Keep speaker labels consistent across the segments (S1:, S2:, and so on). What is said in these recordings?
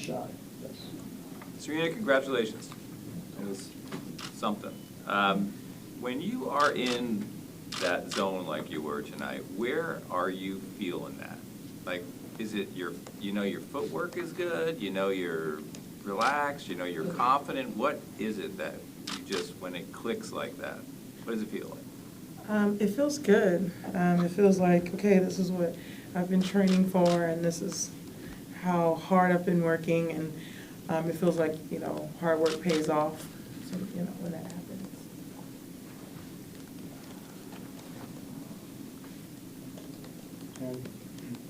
S1: shy, yes.
S2: Serena, congratulations. It was something. When you are in that zone like you were tonight, where are you feeling that? Like, is it your footwork is good, you're relaxed, you're confident? What is it that you just, when it clicks like that, what does it feel like?
S3: It feels good. It feels like, okay, this is what I've been training for, and this is how hard I've been working, and it feels like, hard work pays off, so, when that happens.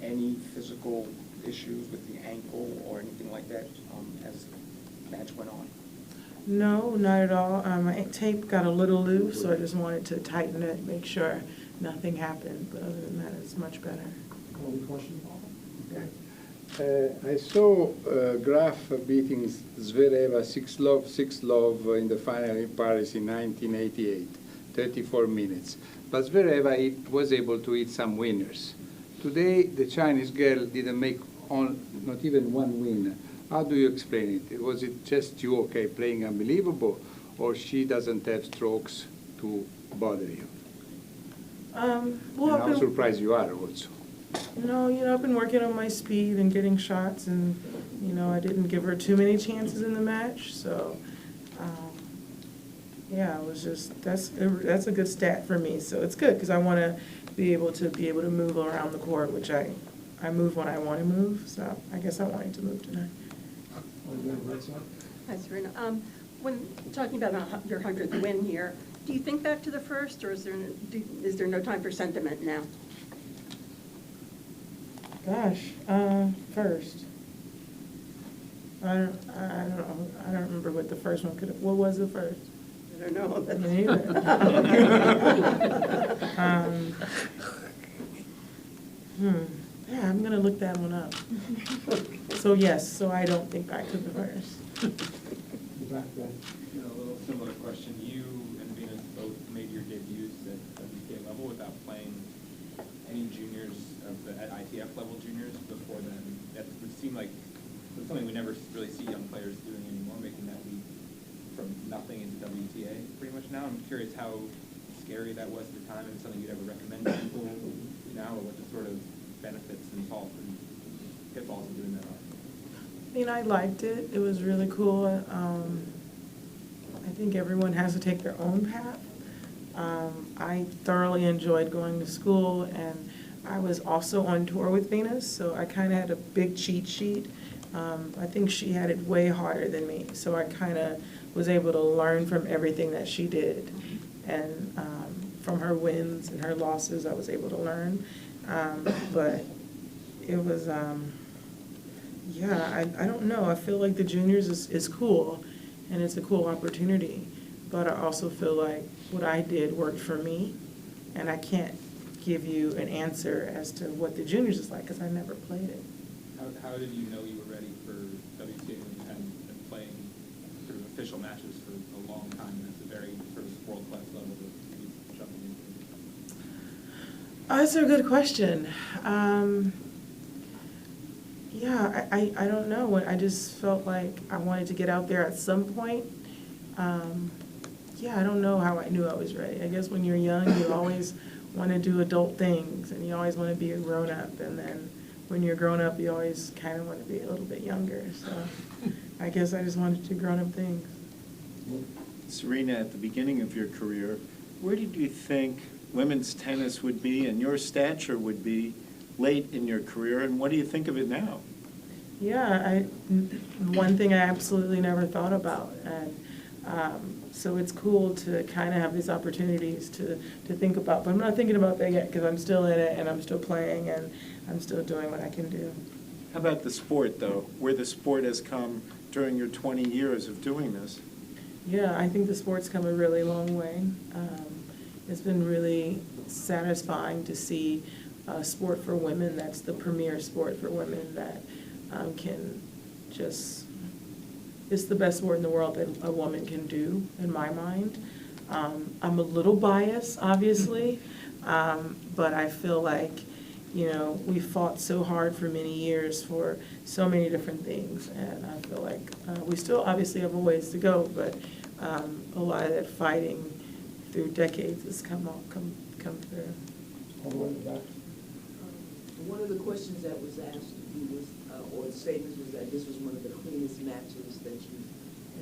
S4: Any physical issues with the ankle or anything like that as the match went on?
S3: No, not at all. My tape got a little loose, so I just wanted to tighten it, make sure nothing happened, but other than that, it's much better.
S1: Any question?
S5: I saw Graf beating Zvereva 6-love in the final in Paris in 1988, 34 minutes. But Zvereva was able to hit some winners. Today, the Chinese girl didn't make not even one win. How do you explain it? Was it just you, okay, playing unbelievable, or she doesn't have strokes to bother you?
S3: Well,
S5: and how surprised you are also?
S3: No, I've been working on my speed and getting shots, and, I didn't give her too many chances in the match, so, yeah, it was just, that's a good stat for me, so it's good, because I want to be able to move around the court, which I move when I want to move, so I guess I wanted to move tonight.
S6: Hi, Serena. When talking about your 100th win here, do you think back to the first, or is there no time for sentiment now?
S3: Gosh, first. I don't know. I don't remember what the first one could have. What was the first?
S6: I don't know.
S3: Me either. Yeah, I'm gonna look that one up. So yes, so I don't think back to the first.
S1: Back then.
S7: A little similar question. You and Venus both made your debuts at WTA level without playing any juniors at ITF level juniors before then. That would seem like it's something we never really see young players doing anymore, making that leap from nothing into WTA pretty much now. I'm curious how scary that was at the time, and something you'd ever recommend to people now, or what the sort of benefits and pitfalls of doing that are.
S3: I liked it. It was really cool. I think everyone has to take their own path. I thoroughly enjoyed going to school, and I was also on tour with Venus, so I kind of had a big cheat sheet. I think she had it way harder than me, so I kind of was able to learn from everything that she did. And from her wins and her losses, I was able to learn. But it was, yeah, I don't know. I feel like the juniors is cool, and it's a cool opportunity. But I also feel like what I did worked for me, and I can't give you an answer as to what the juniors is like, because I never played it.
S7: How did you know you were ready for WTA when you hadn't been playing sort of official matches for a long time, and it's a very sort of world-class level to be jumping into?
S3: That's a good question. Yeah, I don't know. I just felt like I wanted to get out there at some point. Yeah, I don't know how I knew I was ready. I guess when you're young, you always want to do adult things, and you always want to be a grown-up, and then when you're grown up, you always kind of want to be a little bit younger. So I guess I just wanted to do grown-up things.
S8: Serena, at the beginning of your career, where did you think women's tennis would be and your stature would be late in your career, and what do you think of it now?
S3: Yeah, one thing I absolutely never thought about, and so it's cool to kind of have these opportunities to think about, but I'm not thinking about that yet because I'm still in it and I'm still playing and I'm still doing what I can do.
S8: How about the sport, though, where the sport has come during your 20 years of doing this?
S3: Yeah, I think the sport's come a really long way. It's been really satisfying to see a sport for women that's the premier sport for women that can just, it's the best sport in the world that a woman can do, in my mind. I'm a little biased, obviously, but I feel like you know, we fought so hard for many years for so many different things, and I feel like we still obviously have a ways to go, but a lot of that fighting through decades has come through.
S1: All the way in the back.
S9: One of the questions that was asked of you was, or the statements was that this was one of the cleanest matches that you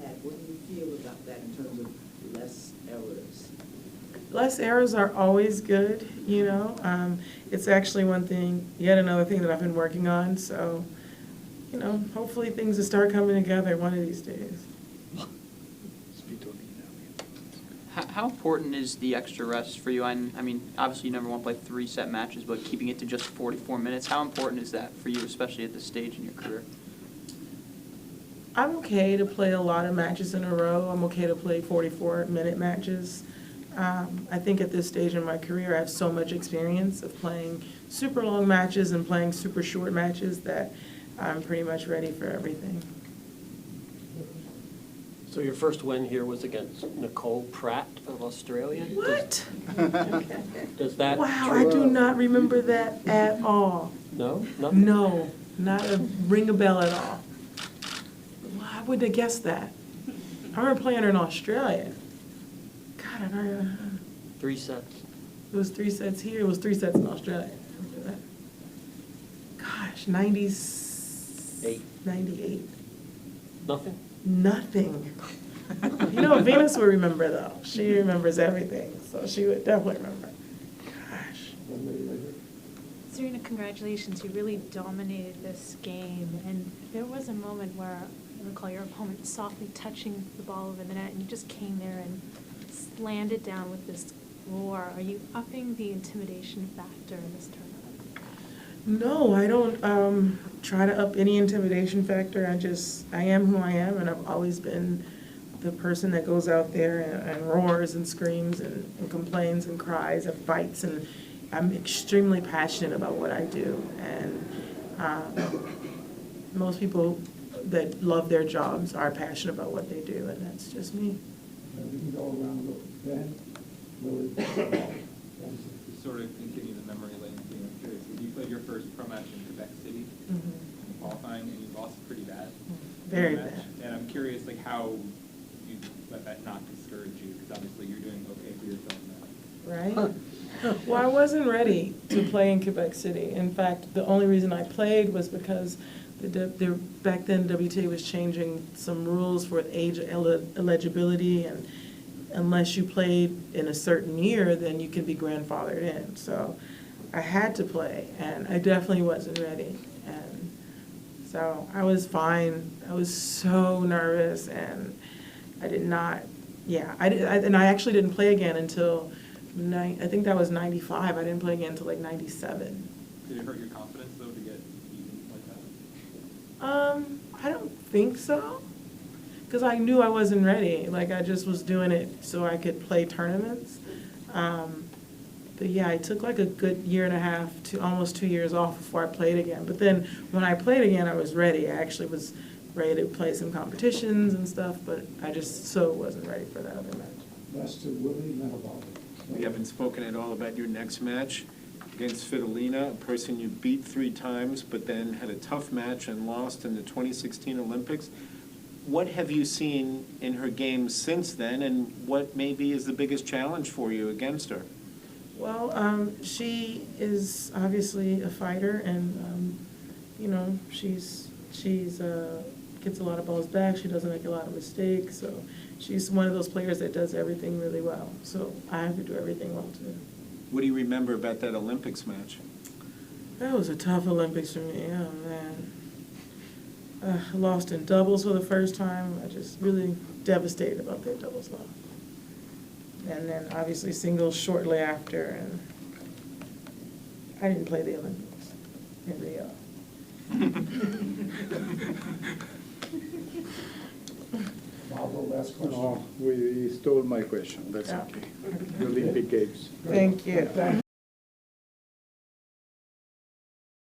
S9: had. What do you feel about that in terms of less errors?
S3: Less errors are always good, you know. It's actually one thing, yet another thing that I've been working on. So, you know, hopefully things will start coming together one of these days.
S10: How important is the extra rest for you? I mean, obviously you never want to play 3-set matches, but keeping it to just 44 minutes, how important is that for you, especially at this stage in your career?
S3: I'm okay to play a lot of matches in a row. I'm okay to play 44-minute matches. I think at this stage in my career, I have so much experience of playing super long matches and playing super short matches that I'm pretty much ready for everything.
S11: So your first win here was against Nicole Pratt of Australia?
S3: What?
S11: Does that?
S3: Wow, I do not remember that at all.
S11: No? Nothing?
S3: No, not a ring a bell at all. Well, I wouldn't have guessed that. I remember playing her in Australia. God, I don't
S11: 3 sets.
S3: It was 3 sets here, it was 3 sets in Australia. Gosh, 98.
S11: Nothing?
S3: Nothing. You know, Venus will remember though. She remembers everything, so she would definitely remember. Gosh.
S12: Serena, congratulations. You really dominated this game. And there was a moment where I recall your opponent softly touching the ball over the net, and you just came there and slammed it down with this roar. Are you upping the intimidation factor in this tournament?
S3: No, I don't try to up any intimidation factor. I am who I am, and I've always been the person that goes out there and roars and screams and complains and cries and fights, and I'm extremely passionate about what I do. And most people that love their jobs are passionate about what they do, and that's just me.
S1: We can go around a little. Ben, Lily.
S7: Sort of continue the memory lane thing. I'm curious. You played your first pro match in Quebec City in qualifying, and you lost pretty bad.
S3: Very
S7: match.
S3: bad.
S7: And I'm curious, like, how you let that not discourage you, because obviously you're doing okay for yourself now.
S3: Right? Well, I wasn't ready to play in Quebec City. In fact, the only reason I played was because back then WTA was changing some rules for age eligibility, and unless you played in a certain year, then you can be grandfathered in. So I had to play, and I definitely wasn't ready. And so I was fine. I was so nervous, and I did not, and I actually didn't play again until, I think that was 95. I didn't play again until like 97.
S7: Did it hurt your confidence, though, to get beaten like that?
S3: I don't think so. Because I knew I wasn't ready. Like, I just was doing it so I could play tournaments. But yeah, I took like a good year and a half to almost 2 years off before I played again. But then when I played again, I was ready. I actually was ready to play some competitions and stuff, but I just so wasn't ready for that other match.
S1: Last to Willie Menabal.
S8: We haven't spoken at all about your next match against Svitolina, a person you beat 3 times, but then had a tough match and lost in the 2016 Olympics. What have you seen in her game since then, and what maybe is the biggest challenge for you against her?
S3: Well, she is obviously a fighter, and you know, she's gets a lot of balls back. She doesn't make a lot of mistakes, so she's one of those players that does everything really well. So I have to do everything well too.
S8: What do you remember about that Olympics match?
S3: That was a tough Olympics for me. Oh man, I lost in doubles for the first time. I just really devastated about that doubles loss. And then obviously singles shortly after, and I didn't play the Olympics in Rio.
S1: Pablo, last question.
S5: No, we stole my question, that's
S3: Yeah.
S5: okay. The Olympic Games.
S3: Thank you.
S1: Thank